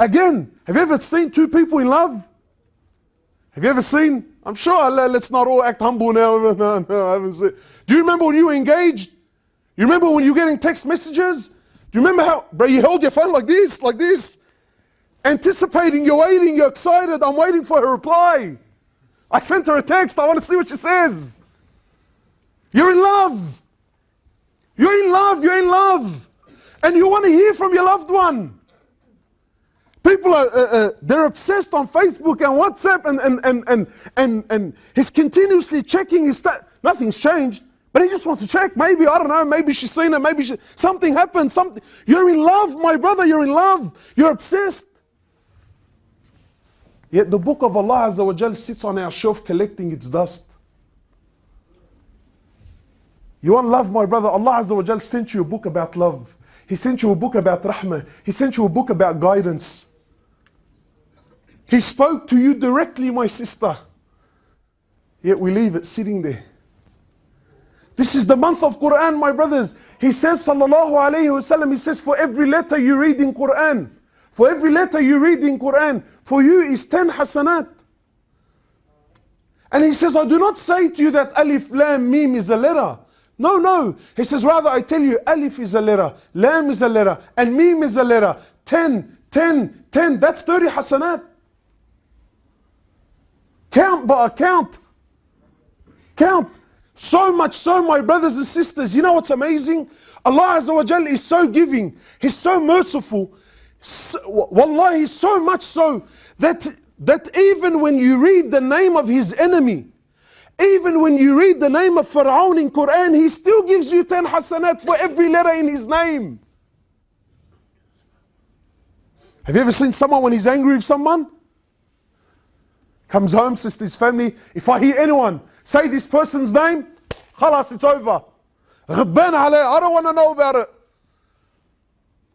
Again, have you ever seen two people in love? Have you ever seen? I'm sure, let's not all act humble now. No, I haven't seen. Do you remember when you were engaged? You remember when you were getting text messages? Do you remember how, bro, you held your phone like this, anticipating, you're waiting, you're excited, I'm waiting for her reply. I sent her a text, I want to see what she says. You're in love. You're in love, you're in love. And you want to hear from your loved one. People are, they're obsessed on Facebook and WhatsApp and he's continuously checking his nothing's changed, but he just wants to check. Maybe, I don't know, maybe she's seen it, maybe something happened, something. You're in love, my brother, you're in love. You're obsessed. Yet the book of Allah Azza wa Jal sits on our shelf collecting its dust. You want love, my brother? Allah Azza wa Jal sent you a book about love. He sent you a book about rahmah. He sent you a book about guidance. He spoke to you directly, my sister. Yet we leave it sitting there. This is the month of Quran, my brothers. He says, sallallahu alayhi wasallam, he says, for every letter you read in Quran, for every letter you read in Quran, for you is 10 hasanat. And he says, I do not say to you that alif, lam, mim is a letter. No, no. He says, rather I tell you, alif is a letter, lam is a letter, and mim is a letter. 10, 10, 10, that's 30 hasanat. Count, but count. Count. So much so, my brothers and sisters, you know what's amazing? Allah Azza wa Jal is so giving. He's so merciful. Wallahi, so much so that even when you read the name of his enemy, even when you read the name of Fir'aun in Quran, he still gives you 10 hasanat for every letter in his name. Have you ever seen someone when he's angry with someone? Comes home, says to his family, if I hear anyone say this person's name, khalas, it's over. Ghadban alayh, I don't want to know about it.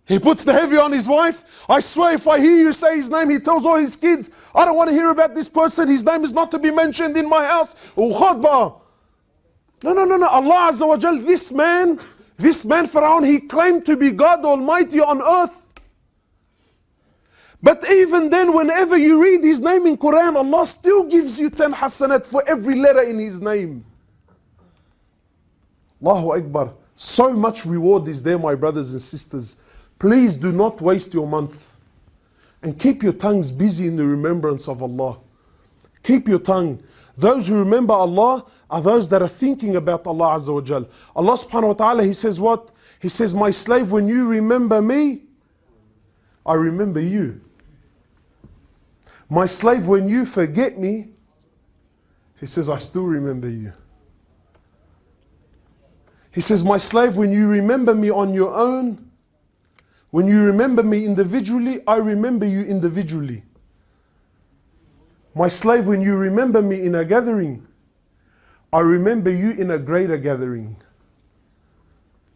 He puts the heavy on his wife. I swear if I hear you say his name, he tells all his kids, I don't want to hear about this person. His name is not to be mentioned in my house. No. Allah Azza wa Jal, this man Fir'aun, he claimed to be God Almighty on earth. But even then, whenever you read his name in Quran, Allah still gives you 10 hasanat for every letter in his name. Allahu Akbar. So much reward is there, my brothers and sisters. Please do not waste your month. And keep your tongues busy in the remembrance of Allah. Keep your tongue. Those who remember Allah are those that are thinking about Allah Azza wa Jal. Allah subhanahu wa ta'ala, He says what? He says, my slave, when you remember me, I remember you. My slave, when you forget me, He says, I still remember you. He says, my slave, when you remember me on your own, when you remember me individually, I remember you individually. My slave, when you remember me in a gathering, I remember you in a greater gathering.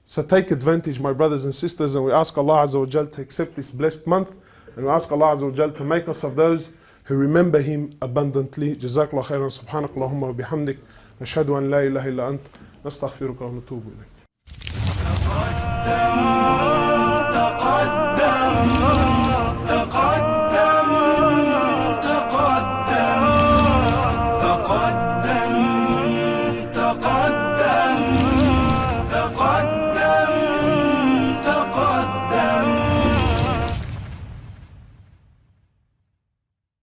So take advantage, my brothers and sisters, and we ask Allah Azza wa Jal to accept this blessed month, and we ask Allah Azza wa Jal to make us of those who remember Him abundantly. Jazakallah khairan, subhanak Allahumma wa bihamdik, nashhadu an la ilaha illa ant, nastaghfiruka wa natubu ilayk.